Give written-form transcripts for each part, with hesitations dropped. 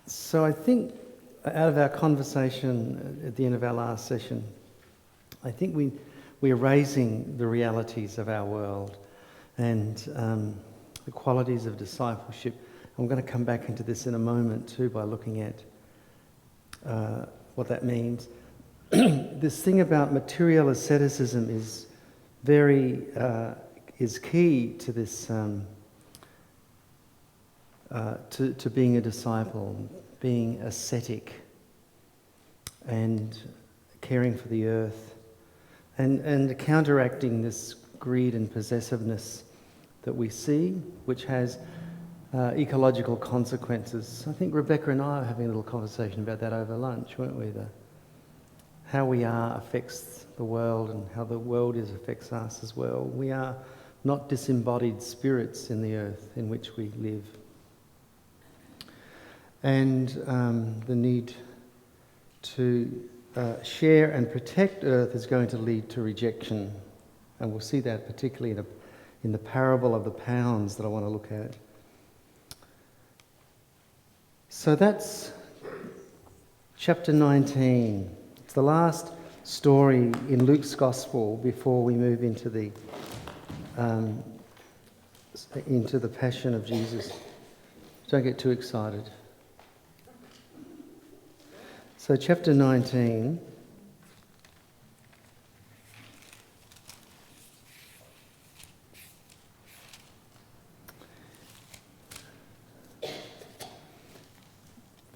So I think out of our conversation at the end of our last session, I think we're raising the realities of our world and the qualities of discipleship. I'm going to come back into this in a moment too by looking at what that means. This thing about material asceticism is is key to this to being a disciple, being ascetic and caring for the earth and counteracting this greed and possessiveness that we see, which has ecological consequences. I think Rebecca and I were having a little conversation about that over lunch, weren't we? How we are affects the world and how the world affects us as well. We are not disembodied spirits in the earth in which we live. And the need to share and protect earth is going to lead to rejection. And we'll see that particularly in the parable of the pounds that I want to look at. So that's chapter 19. It's the last story in Luke's Gospel before we move into the Passion of Jesus. Don't get too excited. So chapter 19.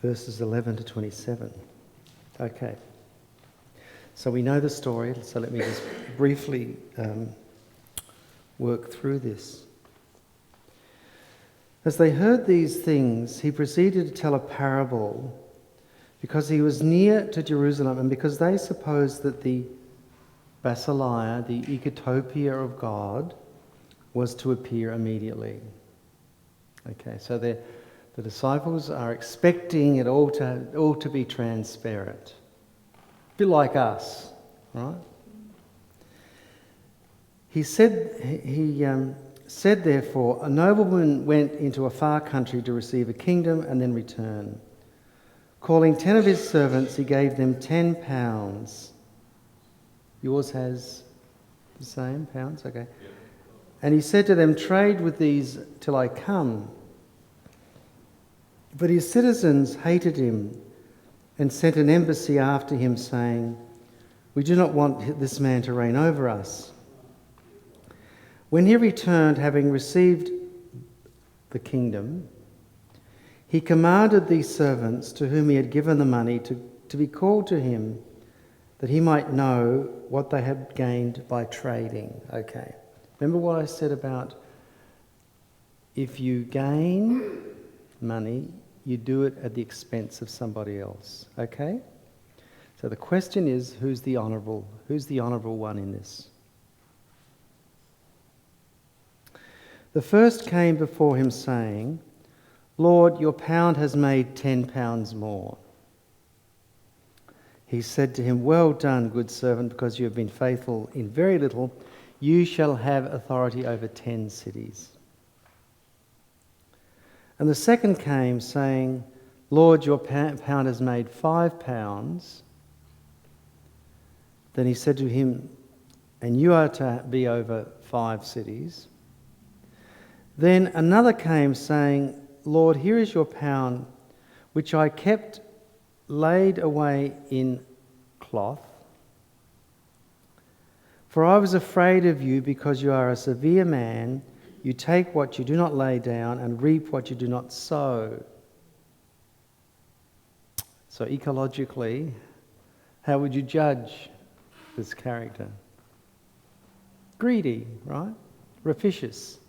Verses 11 to 27. Okay. So we know the story, so let me just briefly work through this. As they heard these things, he proceeded to tell a parable because he was near to Jerusalem and because they supposed that the basileia, the ecotopia of God, was to appear immediately. Okay, so the disciples are expecting it all to be transparent. A bit like us, right? He said, therefore, a nobleman went into a far country to receive a kingdom and then return. Calling 10 of his servants, he gave them 10 pounds. Yours has the same pounds? Okay. And he said to them, trade with these till I come. But his citizens hated him and sent an embassy after him, saying, we do not want this man to reign over us. When he returned, having received the kingdom, he commanded these servants to whom he had given the money to be called to him, that he might know what they had gained by trading. Okay. Remember what I said about if you gain money, you do it at the expense of somebody else. Okay? So the question is, who's the honourable one in this? The first came before him, saying, Lord, your pound has made 10 pounds more. He said to him, well done, good servant, because you have been faithful in very little, you shall have authority over 10 cities. And the second came, saying, Lord, your pound has made 5 pounds. Then he said to him, and you are to be over 5 cities. Then another came, saying, Lord, here is your pound, which I kept laid away in cloth. For I was afraid of you, because you are a severe man. You take what you do not lay down and reap what you do not sow. So ecologically, how would you judge this character? Greedy, right? Rapacious.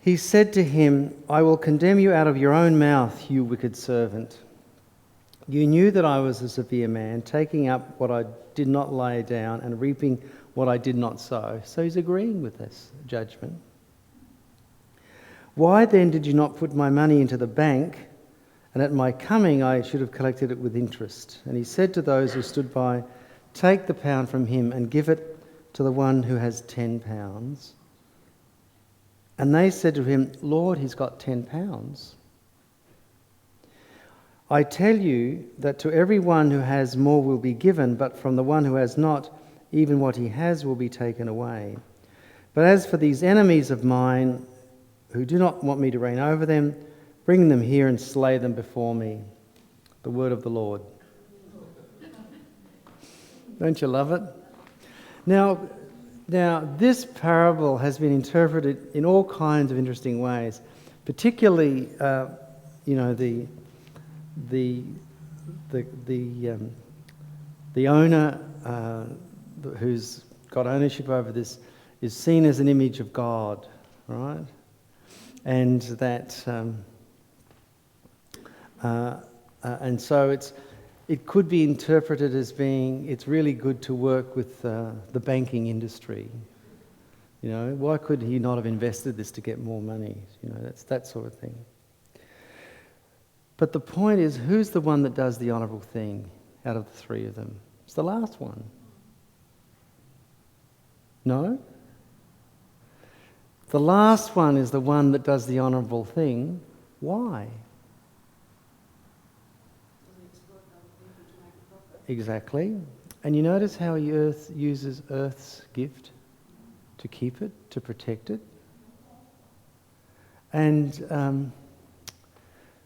He said to him, I will condemn you out of your own mouth, you wicked servant. You knew that I was a severe man, taking up what I did not lay down and reaping what I did not sow. So he's agreeing with this judgment. Why then did you not put my money into the bank, and at my coming I should have collected it with interest? And he said to those who stood by, take the pound from him and give it to the one who has 10 pounds. And they said to him, Lord, he's got 10 pounds. I tell you that to everyone who has more will be given, but from the one who has not, even what he has will be taken away. But as for these enemies of mine who do not want me to reign over them, bring them here and slay them before me. The word of the Lord. Don't you love it? Now, this parable has been interpreted in all kinds of interesting ways, particularly, the owner who's got ownership over this is seen as an image of God, right? And that, and so it could be interpreted as being it's really good to work with the banking industry. You know, why could he not have invested this to get more money? You know, that's that sort of thing. But the point is, who's the one that does the honourable thing out of the three of them? It's the last one. No? The last one is the one that does the honourable thing. Why? Exactly. And you notice how he uses Earth's gift to keep it, to protect it. And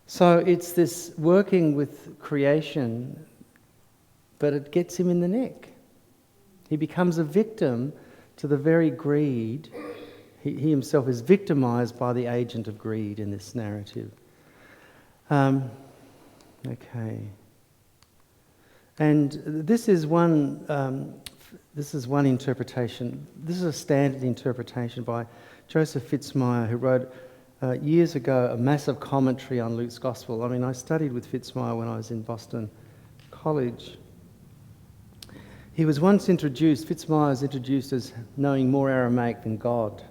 so it's this working with creation, but it gets him in the neck. He becomes a victim to the very greed. He himself is victimised by the agent of greed in this narrative. Okay. And this is one interpretation. This is a standard interpretation by Joseph Fitzmyer, who wrote years ago a massive commentary on Luke's Gospel. I mean, I studied with Fitzmyer when I was in Boston College. He was once introduced, Fitzmyer was introduced as knowing more Aramaic than God.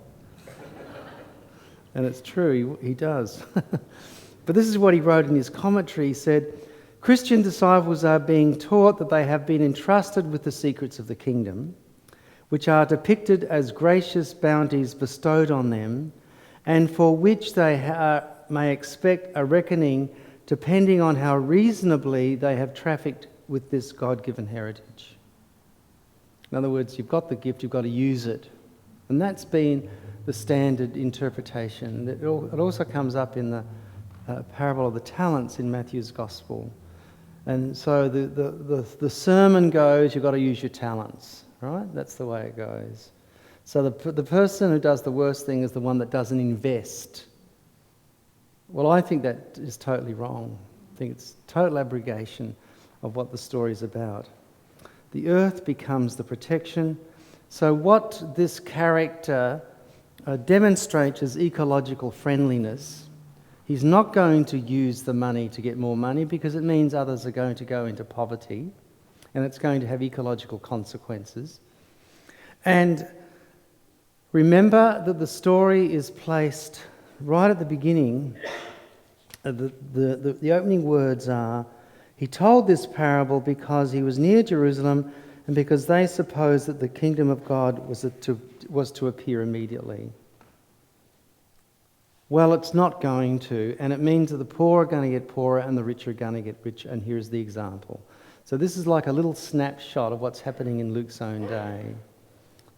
And it's true, he does. But this is what he wrote in his commentary. He said, Christian disciples are being taught that they have been entrusted with the secrets of the kingdom, which are depicted as gracious bounties bestowed on them, and for which they may expect a reckoning depending on how reasonably they have trafficked with this God-given heritage. In other words, you've got the gift, you've got to use it. And that's been the standard interpretation. It also comes up in the parable of the talents in Matthew's Gospel. And so the sermon goes, you've got to use your talents, right? That's the way it goes. So the person who does the worst thing is the one that doesn't invest. Well, I think that is totally wrong. I think it's total abrogation of what the story is about. The earth becomes the protection. So what this character demonstrates is ecological friendliness. He's not going to use the money to get more money because it means others are going to go into poverty and it's going to have ecological consequences. And remember that the story is placed right at the beginning. The opening words are, he told this parable because he was near Jerusalem and because they supposed that the kingdom of God was to appear immediately. Well, it's not going to, and it means that the poor are going to get poorer and the rich are going to get richer, and here's the example. So this is like a little snapshot of what's happening in Luke's own day.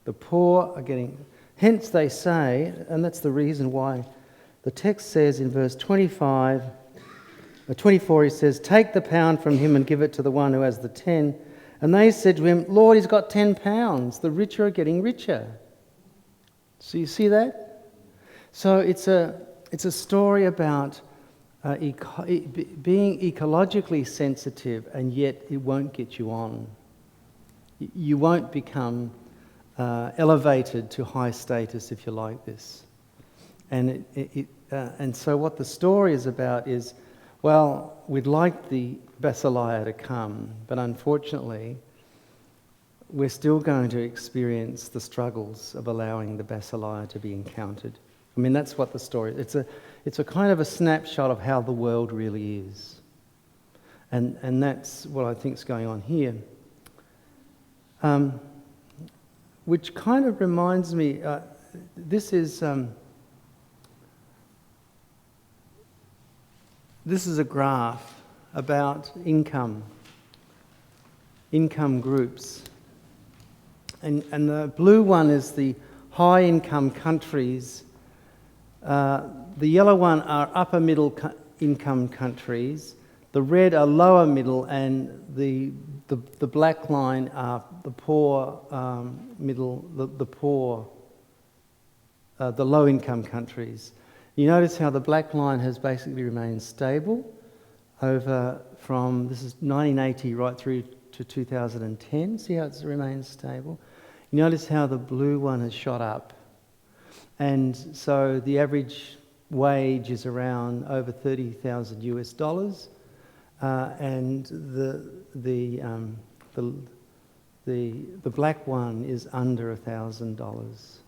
The poor are getting, hence they say, and that's the reason why the text says in verse 24, he says, take the pound from him and give it to the one who has the 10. And they said to him, Lord, he's got 10 pounds. The rich are getting richer. So you see that? So it's a story about being ecologically sensitive, and yet it won't get you on. You won't become elevated to high status if you're like this. And and so what the story is about is, well, we'd like the basileia to come, but unfortunately, we're still going to experience the struggles of allowing the basileia to be encountered. I mean, that's what the story is. It's a kind of a snapshot of how the world really is. And that's what I think is going on here. which kind of reminds me, this is a graph about income groups. And the blue one is the high income countries. The yellow one are upper middle income countries. The red are lower middle, and the black line are the poor the low income countries. You notice how the black line has basically remained stable over from, this is 1980 right through to 2010. See how it's remained stable? You notice how the blue one has shot up. And so the average wage is around over $30,000 US, and the black one is under $1,000.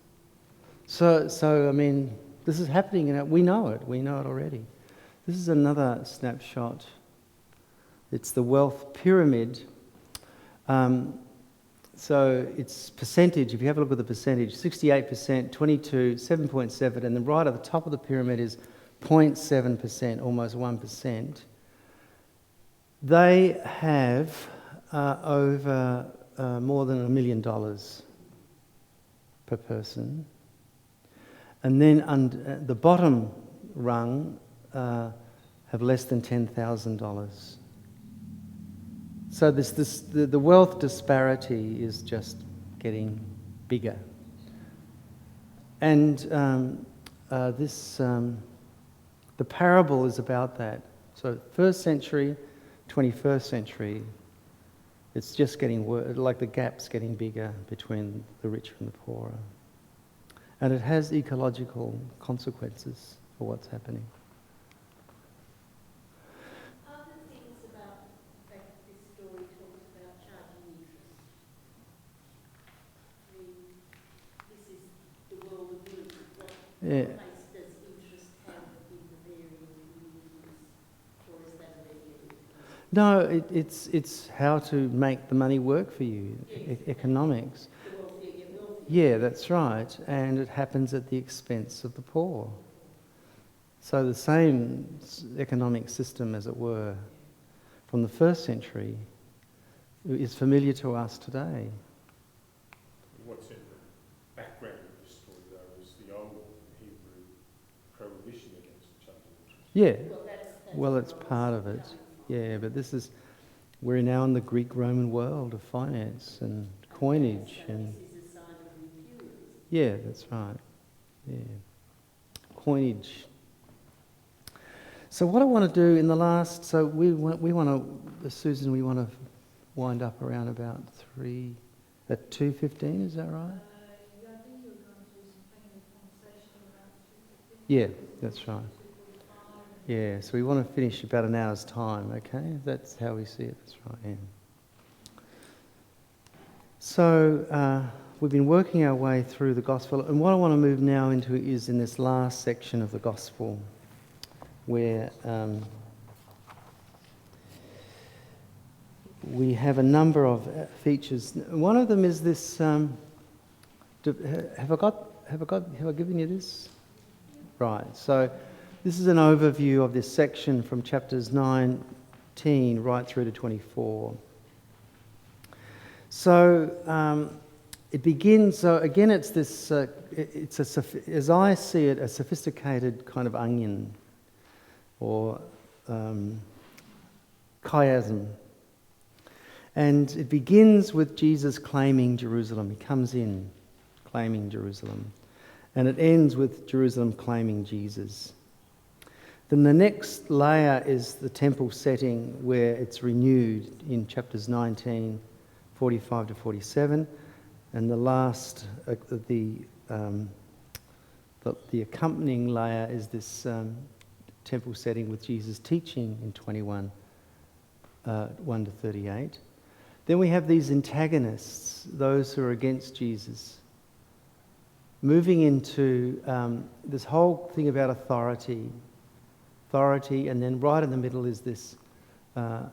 So I mean, this is happening, and we know it already. This is another snapshot. It's the wealth pyramid. So it's percentage. If you have a look at the percentage, 68%, 22, 7.7, and then right at the top of the pyramid is 0.7%, almost 1%. They have over more than $1 million per person. And then the bottom rung have less than $10,000. So the wealth disparity is just getting bigger. And the parable is about that. So 1st century, 21st century, it's just getting worse, like the gap's getting bigger between the rich and the poorer. And it has ecological consequences for what's happening. Other things about that this story talks about charging interest. This is the world of music. What place does interest have in the varying communities, or is that irregular? No, it's how to make the money work for you, yes. Economics. The wealthier get wealthier. Yeah, that's right. And it happens at the expense of the poor. So the same economic system, as it were, from the 1st century is familiar to us today. What's in the background of this story, though, is the old Hebrew prohibition against charging interest. Yeah, well, it's part of it. Yeah, but we're now in the Greek-Roman world of finance and coinage. And this is a sign of impurity. yeah, that's right. Yeah, coinage. So what I want to do in the last, so we want to, Susan, we want to wind up around about 2:15. Is that right? Yeah, I think you were going through some plenty of conversation about 2:15. Yeah, that's right. Yeah, so we want to finish about an hour's time, okay? That's how we see it, that's right, yeah. So we've been working our way through the gospel, and what I want to move now into is in this last section of the gospel, where we have a number of features. One of them is this, have I given you this? Right, so this is an overview of this section from chapters 19 right through to 24. So it begins, so again it's this, as I see it, a sophisticated kind of onion or chiasm. And it begins with Jesus claiming Jerusalem. He comes in claiming Jerusalem. And it ends with Jerusalem claiming Jesus. Then the next layer is the temple setting, where it's renewed in chapters 19, 45 to 47. And the last, the accompanying layer is this temple setting with Jesus teaching in 21, 1 to 38. Then we have these antagonists, those who are against Jesus, moving into this whole thing about authority, and then right in the middle is this, the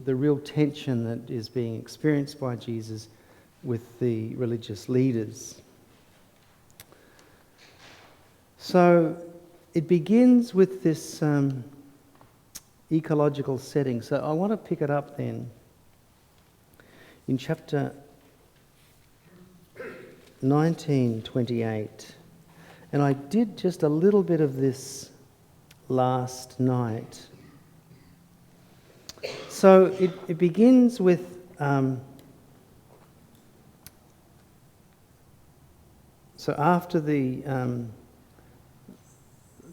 real tension that is being experienced by Jesus with the religious leaders. So it begins with this ecological setting. So I want to pick it up then in chapter 19:28. And I did just a little bit of this last night. So it begins with so after the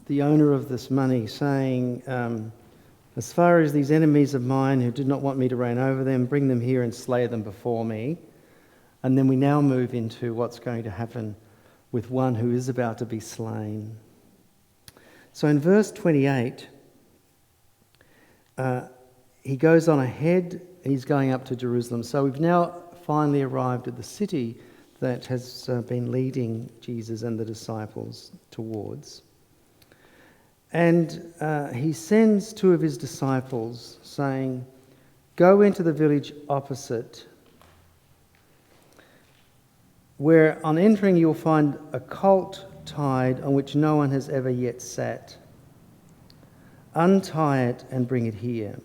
owner of this money saying, as far as these enemies of mine who did not want me to reign over them, bring them here and slay them before me. And then we now move into what's going to happen with one who is about to be slain. So in verse 28, he goes on ahead, he's going up to Jerusalem. So we've now finally arrived at the city that has been leading Jesus and the disciples towards. And he sends two of his disciples saying, "Go into the village opposite, where on entering you'll find a colt tied on which no one has ever yet sat. Untie it and bring it here.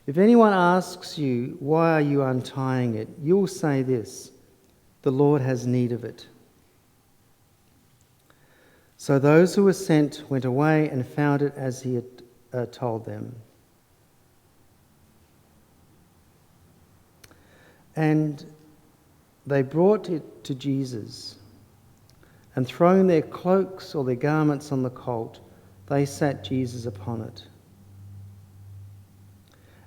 If anyone asks you, 'Why are you untying it?' you'll say this, 'The Lord has need of it.'" So those who were sent went away and found it as he had told them. And they brought it to Jesus, and throwing their cloaks or their garments on the colt, they sat Jesus upon it.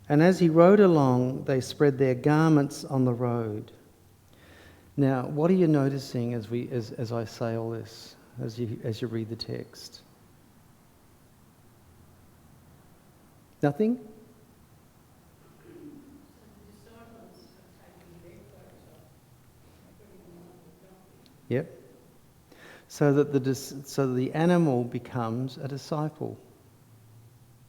And as he rode along, they spread their garments on the road. Now, what are you noticing as I say all this, as you read the text? Nothing? Yep. So that the animal becomes a disciple.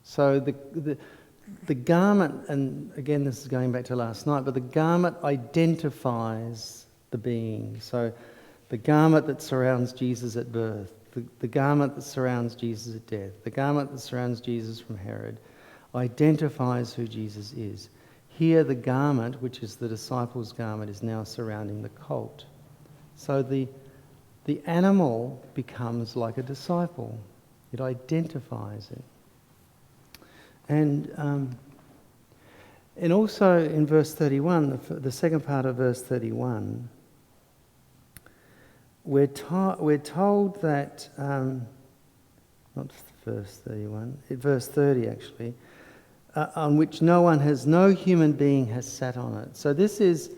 So the garment, and again this is going back to last night, but the garment identifies the being. So the garment that surrounds Jesus at birth, the garment that surrounds Jesus at death, the garment that surrounds Jesus from Herod, identifies who Jesus is. Here the garment, which is the disciples' garment, is now surrounding the colt. So the animal becomes like a disciple. It identifies it. And also in verse 31, the second part of verse 31, we're told that, not verse 31, verse 30 actually, on which no human being has sat on it. So this is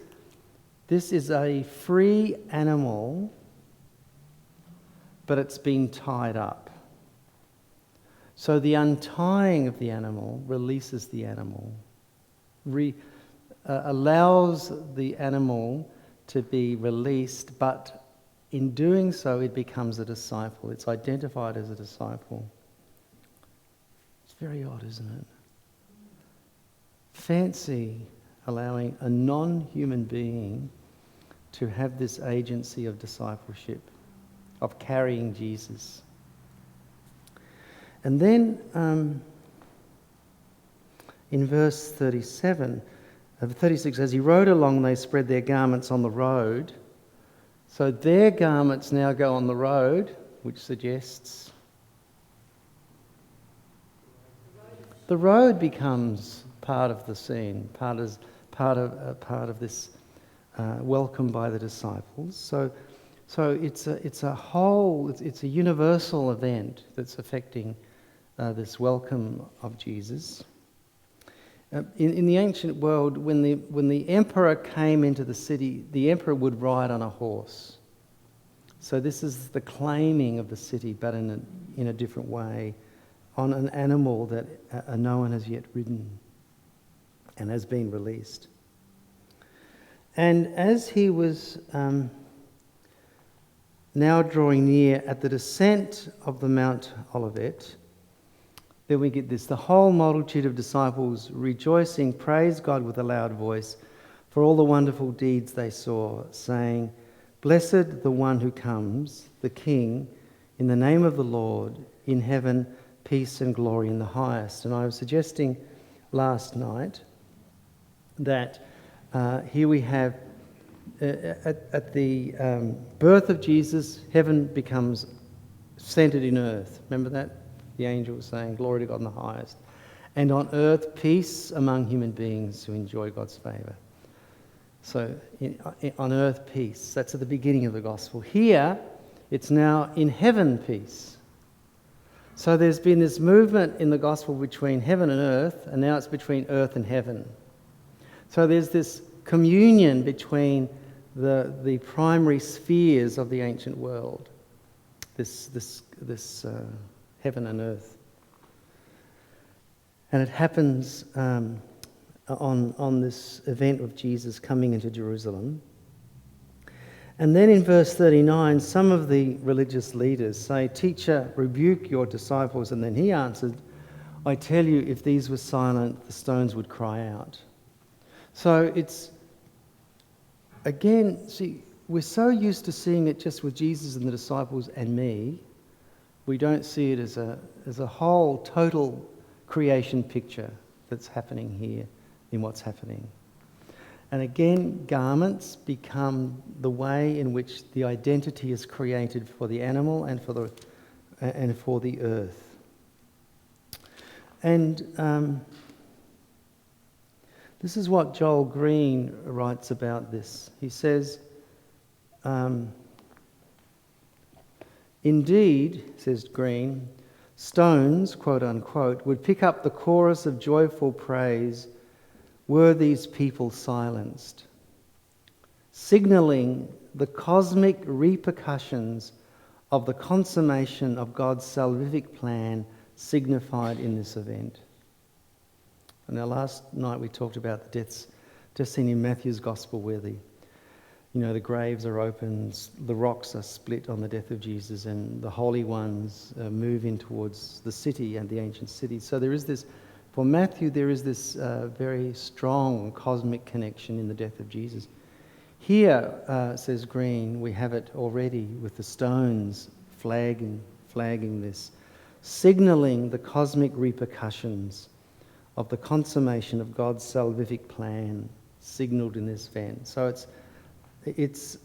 a free animal, but it's been tied up. So the untying of the animal releases the animal, allows the animal to be released, but in doing so it becomes a disciple. It's identified as a disciple. It's very odd, isn't it? Fancy allowing a non-human being to have this agency of discipleship, of carrying Jesus. And then in verse 36, as he rode along, they spread their garments on the road. So their garments now go on the road, which suggests the road becomes part of the scene, part of this welcome by the disciples. So it's a universal event that's affecting this welcome of Jesus. In the ancient world, when the emperor came into the city, the emperor would ride on a horse. So this is the claiming of the city, but in a different way, on an animal that no one has yet ridden and has been released. And as he was now drawing near at the descent of the Mount Olivet, then we get this: the whole multitude of disciples rejoicing praised God with a loud voice for all the wonderful deeds they saw, saying, "Blessed the one who comes, the King, in the name of the Lord, in heaven, peace and glory in the highest." And I was suggesting last night that here we have, at the birth of Jesus, heaven becomes centred in earth. Remember that? The angel was saying, "Glory to God in the highest." And on earth, peace among human beings who enjoy God's favour. So on earth, peace. That's at the beginning of the gospel. Here, it's now in heaven, peace. So there's been this movement in the gospel between heaven and earth, and now it's between earth and heaven. So there's this communion between the primary spheres of the ancient world, this heaven and earth. And it happens on this event of Jesus coming into Jerusalem. And then in verse 39, some of the religious leaders say, "Teacher, rebuke your disciples." And then he answered, "I tell you, if these were silent, the stones would cry out." So it's, again, see, we're so used to seeing it just with Jesus and the disciples and me, we don't see it as a whole, total creation picture that's happening here in what's happening. And again, garments become the way in which the identity is created for the animal and for the earth. And this is what Joel Green writes about this. He says, "Indeed," says Green, "stones, quote unquote, would pick up the chorus of joyful praise were these people silenced, signalling the cosmic repercussions of the consummation of God's salvific plan signified in this event." And now last night we talked about the deaths just seen in Matthew's Gospel, where the graves are opened, the rocks are split on the death of Jesus, and the holy ones move in towards the city and the ancient city. So there is this, for Matthew, there is this very strong cosmic connection in the death of Jesus. Here, says Green, we have it already with the stones flagging this, signalling the cosmic repercussions of the consummation of God's salvific plan signalled in this event. So it's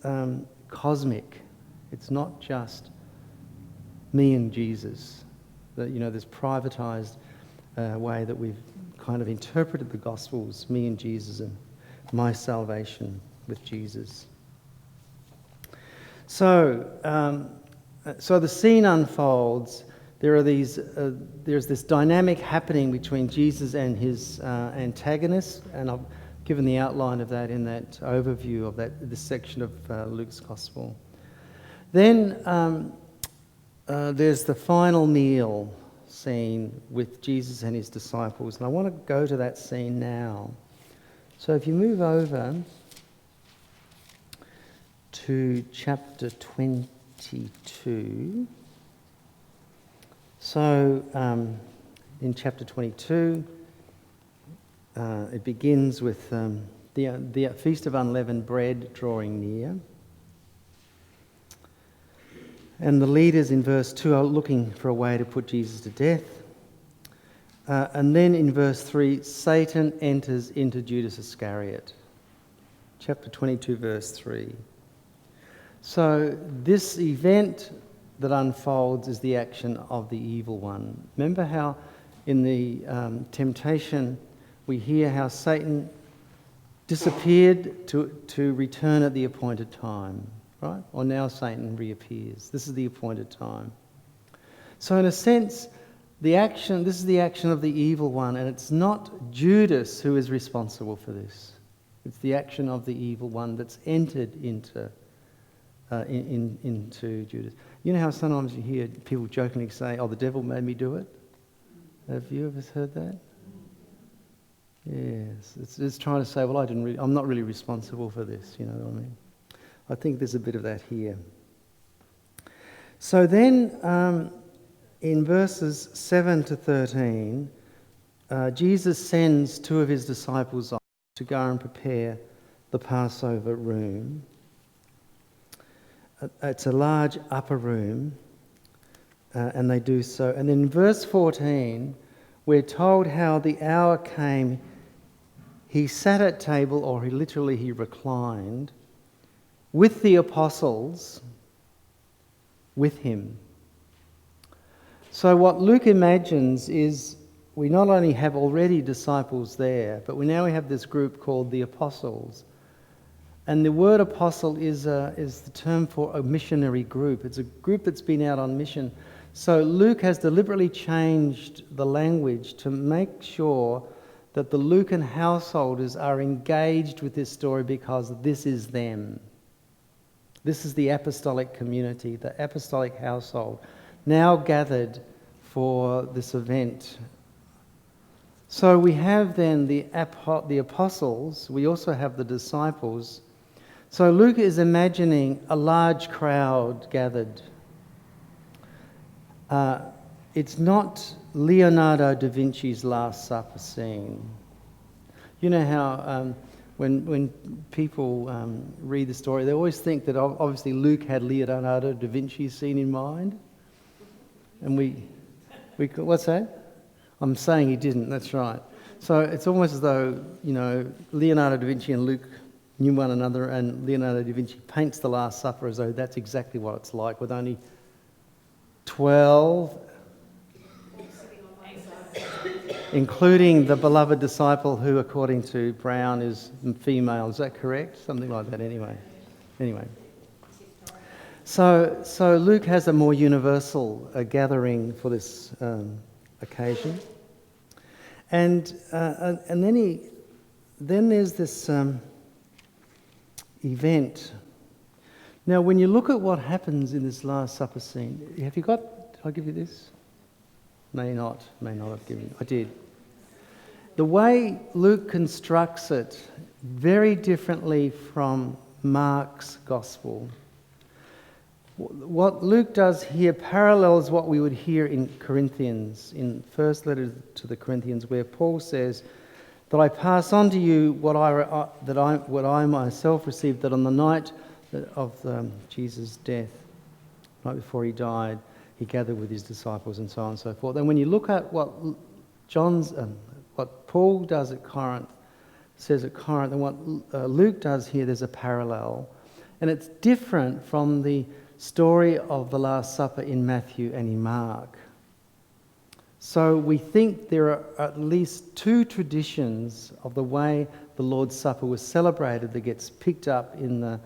cosmic. It's not just me and Jesus. This privatised way that we've kind of interpreted the Gospels, me and Jesus and my salvation with Jesus. So the scene unfolds. There's this dynamic happening between Jesus and his antagonists, and I've given the outline of that in that overview of this section of Luke's Gospel. Then there's the final meal scene with Jesus and his disciples, and I want to go to that scene now. So if you move over to chapter 22. So in chapter 22, it begins with the Feast of Unleavened Bread drawing near. And the leaders in verse 2 are looking for a way to put Jesus to death. And then in verse 3, Satan enters into Judas Iscariot. Chapter 22, verse 3. So this event that unfolds is the action of the evil one. Remember how in the temptation we hear how Satan disappeared to return at the appointed time, right? Or now Satan reappears. This is the appointed time. So in a sense, this is the action of the evil one, and it's not Judas who is responsible for this. It's the action of the evil one that's entered into Judas. You know how sometimes you hear people jokingly say, "Oh, the devil made me do it"? Have you ever heard that? Yes, it's trying to say, well, I'm not really responsible for this, you know what I mean? I think there's a bit of that here. So then, in verses 7 to 13, Jesus sends two of his disciples off to go and prepare the Passover room. It's a large upper room, and they do so. And then in verse 14, we're told how the hour came. He sat at table, or he reclined, with the apostles, with him. So what Luke imagines is we not only have already disciples there, but we have this group called the apostles. And the word apostle is the term for a missionary group. It's a group that's been out on mission. So Luke has deliberately changed the language to make sure that the Lucan householders are engaged with this story because this is them. This is the apostolic community, the apostolic household, now gathered for this event. So we have then the apostles, we also have the disciples. So Luke is imagining a large crowd gathered. It's not Leonardo da Vinci's Last Supper scene. You know how when people read the story, they always think that obviously Luke had Leonardo da Vinci's scene in mind. And we what's that? I'm saying he didn't, that's right. So it's almost as though, Leonardo da Vinci and Luke knew one another, and Leonardo da Vinci paints the Last Supper as though that's exactly what it's like, with only 12, including the beloved disciple who, according to Brown, is female. Is that correct? Something like that anyway. So Luke has a more universal gathering for this occasion. And then there's this event. Now, when you look at what happens in this Last Supper scene, have you got? Did I give you this? May not have given you. I did. The way Luke constructs it, very differently from Mark's Gospel. What Luke does here parallels what we would hear in Corinthians, in first letter to the Corinthians, where Paul says that I pass on to you what I myself received, that on the night of Jesus' death, right before he died, he gathered with his disciples and so on and so forth. And when you look at what Paul does at Corinth, says at Corinth, and what Luke does here, there's a parallel, and it's different from the story of the Last Supper in Matthew and in Mark. So we think there are at least two traditions of the way the Lord's Supper was celebrated that gets picked up in the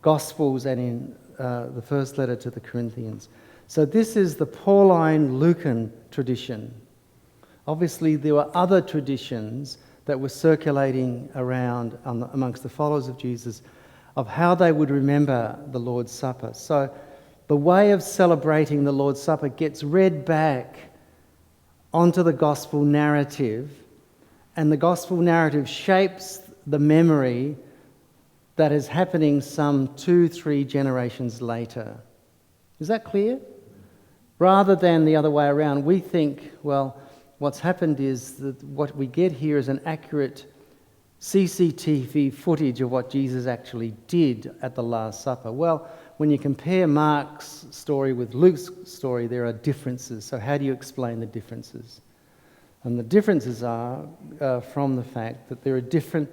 Gospels and in the first letter to the Corinthians. So this is the Pauline Lucan tradition. Obviously there were other traditions that were circulating around amongst the followers of Jesus of how they would remember the Lord's Supper. So the way of celebrating the Lord's Supper gets read back onto the gospel narrative, and the gospel narrative shapes the memory that is happening some 2-3 generations later. Is that clear? Rather than the other way around, we think, well, what's happened is that what we get here is an accurate CCTV footage of what Jesus actually did at the Last Supper. Well, when you compare Mark's story with Luke's story, there are differences. So how do you explain the differences? And the differences are from the fact that there are different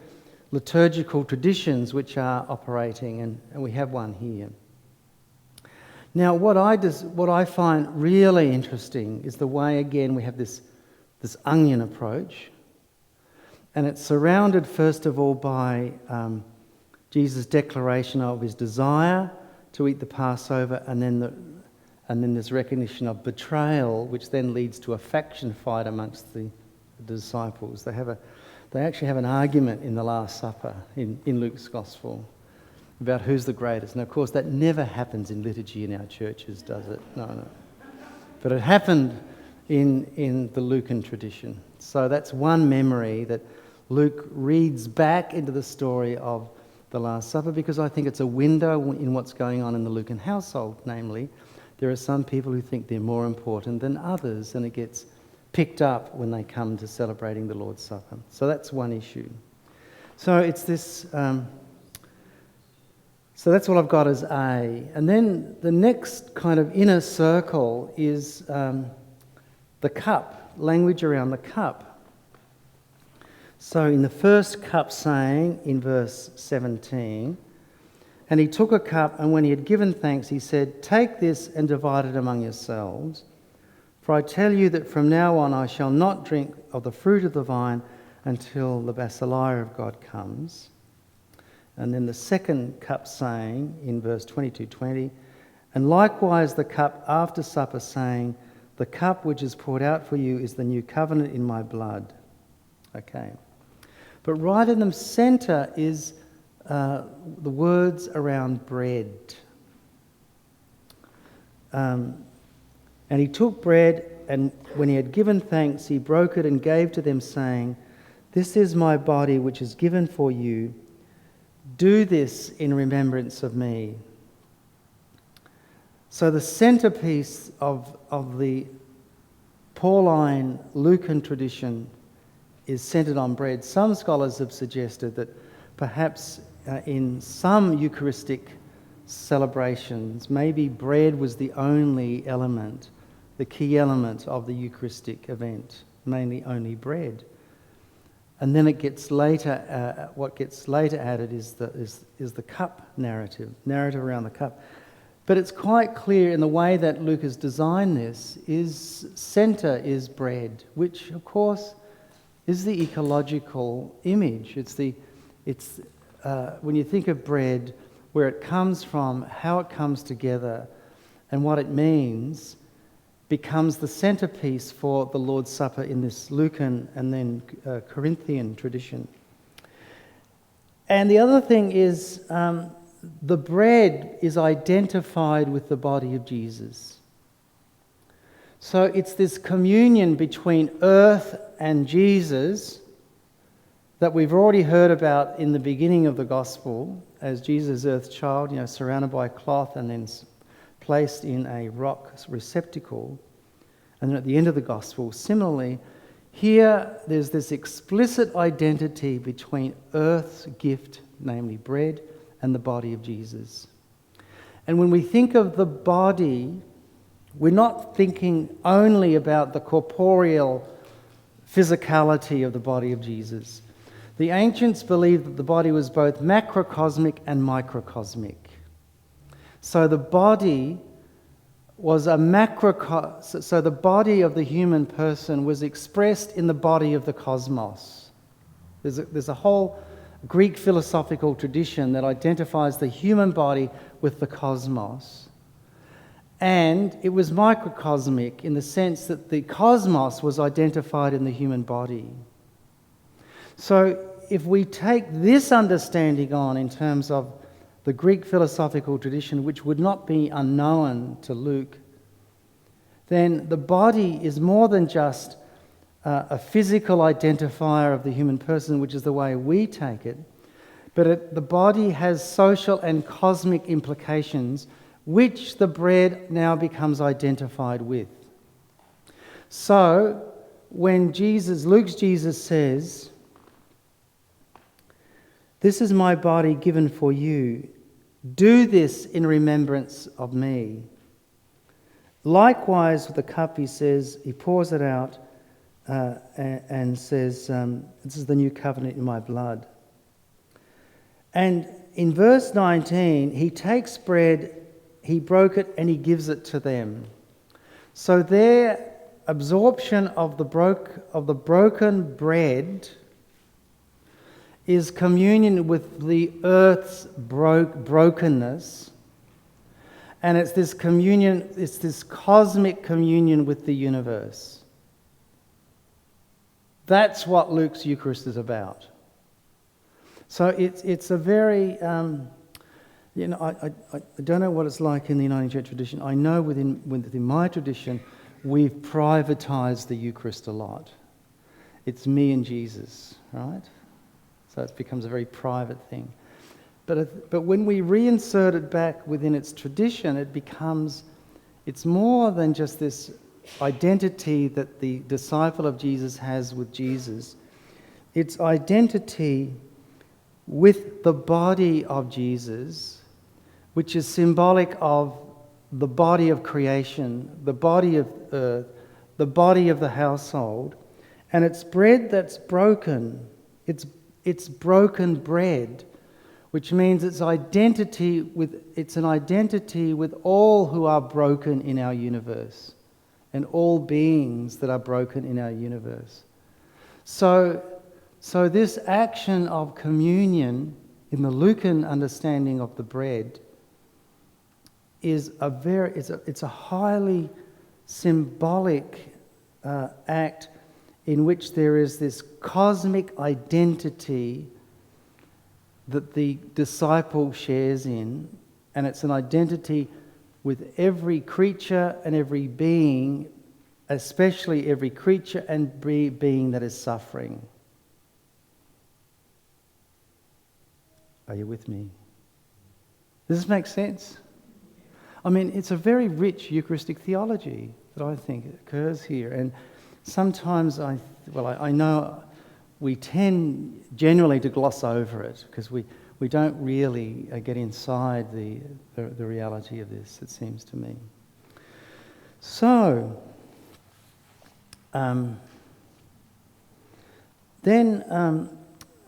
liturgical traditions which are operating, and we have one here. Now, what I find really interesting is the way, again, we have this onion approach. And it's surrounded, first of all, by Jesus' declaration of his desire to eat the Passover, and then this recognition of betrayal, which then leads to a faction fight amongst the disciples. They actually have an argument in the Last Supper in Luke's Gospel about who's the greatest. And of course, that never happens in liturgy in our churches, does it? No. But it happened in the Lucan tradition. So that's one memory that Luke reads back into the story of the Last Supper, because I think it's a window in what's going on in the Lucan household. Namely, there are some people who think they're more important than others, and it gets picked up when they come to celebrating the Lord's Supper. So that's one issue. So it's this So that's what I've got as A. And then the next kind of inner circle is the cup, language around the cup. So in the first cup saying, in verse 17, and he took a cup, and when he had given thanks, he said, "Take this and divide it among yourselves. For I tell you that from now on I shall not drink of the fruit of the vine until the basileia of God comes." And then the second cup saying in verse 22-20, "And likewise the cup after supper saying, the cup which is poured out for you is the new covenant in my blood." Okay. But right in the centre is the words around bread. And he took bread, and when he had given thanks, he broke it and gave to them, saying, "This is my body which is given for you. Do this in remembrance of me." So the centrepiece of the Pauline Lucan tradition is centred on bread. Some scholars have suggested that perhaps in some Eucharistic celebrations, maybe bread was the only element, the key element of the Eucharistic event, mainly only bread. And then it gets later. What gets later added is the cup narrative around the cup. But it's quite clear in the way that Luke has designed this. Centre is bread, which of course is the ecological image. It's when you think of bread, where it comes from, how it comes together, and what it means, becomes the centrepiece for the Lord's Supper in this Lucan and then Corinthian tradition. And the other thing is the bread is identified with the body of Jesus. So it's this communion between earth and Jesus that we've already heard about in the beginning of the Gospel, as Jesus' earth child, surrounded by cloth and then placed in a rock receptacle. And then at the end of the Gospel, similarly, here there's this explicit identity between earth's gift, namely bread, and the body of Jesus. And when we think of the body, we're not thinking only about the corporeal physicality of the body of Jesus. The ancients believed that the body was both macrocosmic and microcosmic. So the body was so the body of the human person was expressed in the body of the cosmos. There's a whole Greek philosophical tradition that identifies the human body with the cosmos. And it was microcosmic in the sense that the cosmos was identified in the human body. So if we take this understanding on in terms of the Greek philosophical tradition, which would not be unknown to Luke, then the body is more than just a physical identifier of the human person, which is the way we take it, but the body has social and cosmic implications, which the bread now becomes identified with. So when Luke's Jesus says, "This is my body given for you. Do this in remembrance of me." Likewise, with the cup, he pours it out and says, "This is the new covenant in my blood." And in verse 19, he takes bread, he broke it, and he gives it to them. So their absorption of the broken bread is communion with the earth's brokenness, and it's this communion, it's this cosmic communion with the universe. That's what Luke's Eucharist is about. So it's a very, I don't know what it's like in the Uniting Church tradition. I know within my tradition, we've privatized the Eucharist a lot. It's me and Jesus, right? So it becomes a very private thing. But when we reinsert it back within its tradition, it's more than just this identity that the disciple of Jesus has with Jesus. It's identity with the body of Jesus which is symbolic of the body of creation, the body of earth, the body of the household, and it's bread that's broken. It's broken bread, which means it's an identity with all who are broken in our universe and all beings that are broken in our universe. So this action of communion in the Lucan understanding of the bread is a highly symbolic act in which there is this cosmic identity that the disciple shares in, and it's an identity with every creature and every being, especially every creature and being that is suffering. Are you with me? Does this make sense? I mean, it's a very rich Eucharistic theology that I think occurs here, and sometimes I know we tend generally to gloss over it because we don't really get inside the reality of this, it seems to me. So, then, and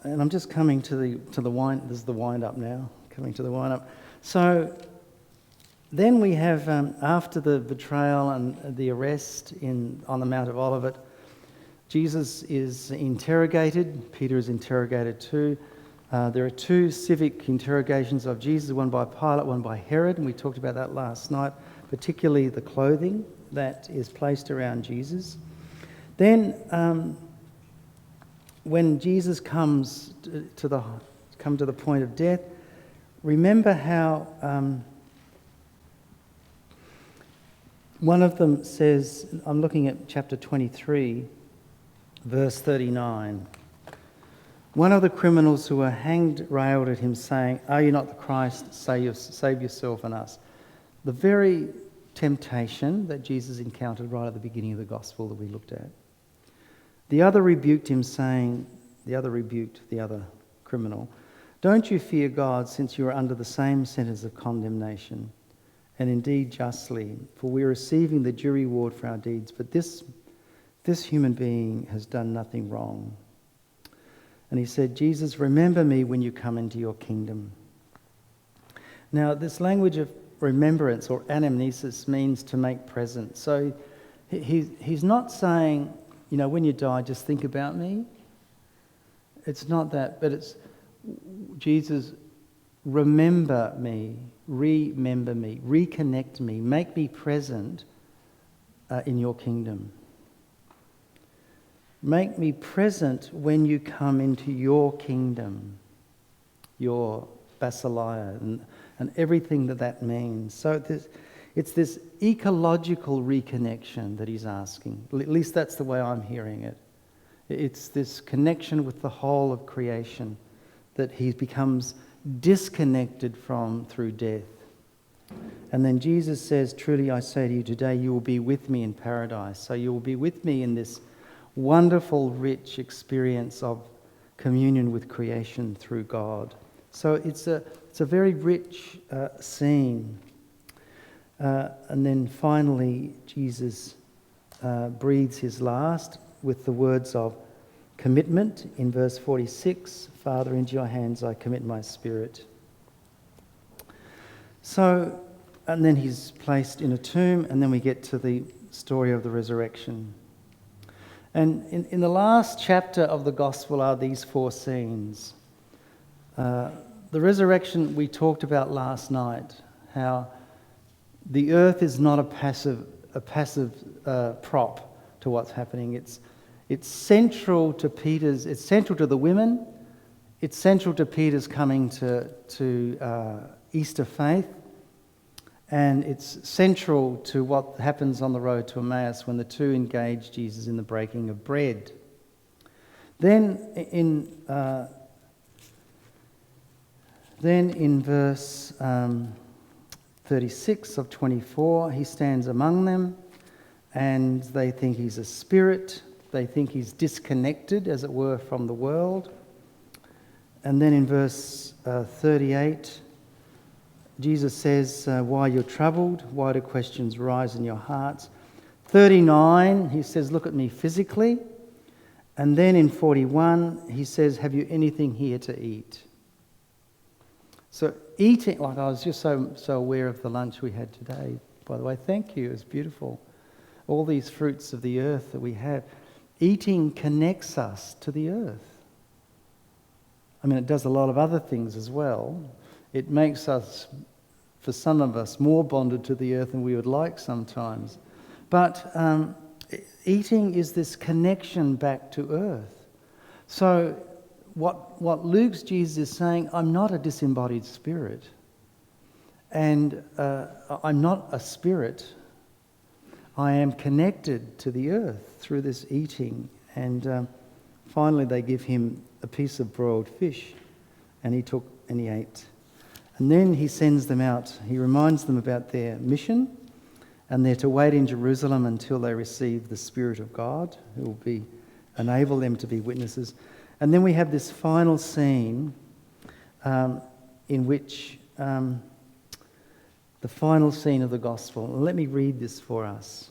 I'm just coming to the wind. This is the wind up now. Coming to the wind up. So, then we have after the betrayal and the arrest on the Mount of Olivet, Jesus is interrogated. Peter is interrogated too. There are two civic interrogations of Jesus, one by Pilate, one by Herod, and we talked about that last night, particularly the clothing that is placed around Jesus. Then, when Jesus comes to the point of death, remember how one of them says, I'm looking at chapter 23, verse 39. One of the criminals who were hanged railed at him, saying, "Are you not the Christ? Save yourself and us." The very temptation that Jesus encountered right at the beginning of the gospel that we looked at. The other rebuked him, saying, the other criminal, "Don't you fear God, since you are under the same sentence of condemnation? And indeed justly, for we are receiving the due reward for our deeds, but this human being has done nothing wrong." And he said, "Jesus, remember me when you come into your kingdom." Now, this language of remembrance or anamnesis means to make present. So he's not saying, when you die, just think about me. It's not that, but it's Jesus, remember me, reconnect me, make me present in your kingdom. Make me present when you come into your kingdom, your basileia, and everything that means. So it's this ecological reconnection that he's asking. At least that's the way I'm hearing it. It's this connection with the whole of creation that he becomes disconnected from through death. And then Jesus says, "Truly I say to you, today you will be with me in paradise." So you will be with me in this wonderful, rich experience of communion with creation through God. So it's a very rich scene. And then finally, Jesus breathes his last with the words of commitment in verse 46, "Father, into your hands I commit my spirit." So, and then he's placed in a tomb, and then we get to the story of the resurrection. And in the last chapter of the Gospel are these four scenes. The resurrection we talked about last night, how the earth is not a passive prop to what's happening. It's central to Peter's. It's central to the women. It's central to Peter's coming to Easter faith, and it's central to what happens on the road to Emmaus when the two engage Jesus in the breaking of bread. Then in verse 36 of 24, he stands among them, and they think he's a spirit. They think he's disconnected, as it were, from the world. And then in verse 38, Jesus says, why you're troubled, why do questions rise in your hearts? 39, he says, look at me physically. And then in 41, he says, have you anything here to eat? So eating, like I was just so aware of the lunch we had today, by the way. Thank you, it was beautiful. All these fruits of the earth that we have. Eating connects us to the earth. I mean, it does a lot of other things as well. It makes us, for some of us, more bonded to the earth than we would like sometimes. But eating is this connection back to earth. So what Luke's Jesus is saying, I'm not a disembodied spirit. And I'm not a spirit. I am connected to the earth through this eating. And finally they give him a piece of broiled fish. And he took and he ate. And then he sends them out. He reminds them about their mission. And they're to wait in Jerusalem until they receive the Spirit of God, who will enable them to be witnesses. And then we have this final scene in which the final scene of the gospel. Let me read this for us.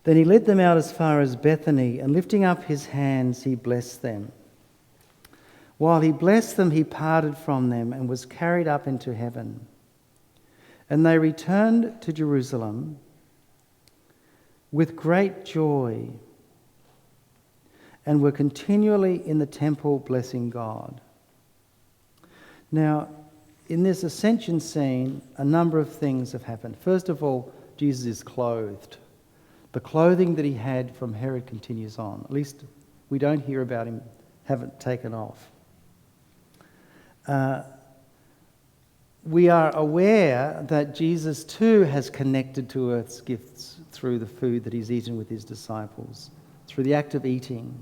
Then he led them out as far as Bethany, and lifting up his hands, he blessed them. While he blessed them, he parted from them and was carried up into heaven. And they returned to Jerusalem with great joy and were continually in the temple blessing God. Now, in this ascension scene, a number of things have happened. First of all, Jesus is clothed. The clothing that he had from Herod continues on. At least we don't hear about him, haven't taken off. We are aware that Jesus too has connected to earth's gifts through the food that he's eaten with his disciples, through the act of eating,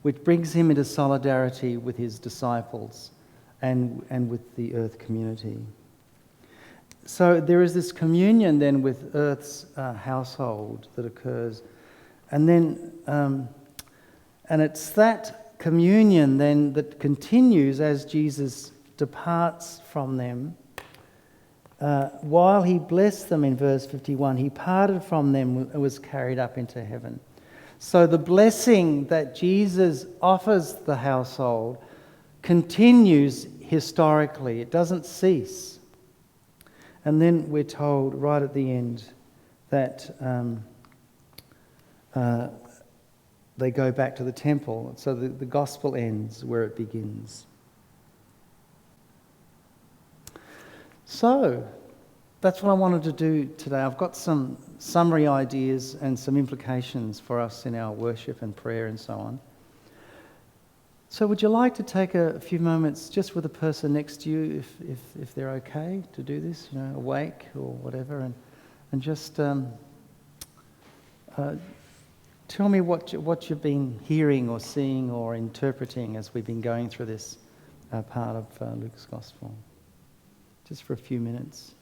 which brings him into solidarity with his disciples and with the earth community. So there is this communion then with earth's household that occurs. And then, and it's that communion then that continues as Jesus departs from them. While he blessed them in verse 51, he parted from them and was carried up into heaven. So the blessing that Jesus offers the household continues historically. It doesn't cease. And then we're told right at the end that they go back to the temple. So the gospel ends where it begins. So that's what I wanted to do today. I've got some summary ideas and some implications for us in our worship and prayer and so on. So would you like to take a few moments just with the person next to you, if they're okay to do this, awake or whatever, and just tell me what you've been hearing or seeing or interpreting as we've been going through this part of Luke's Gospel. Just for a few minutes.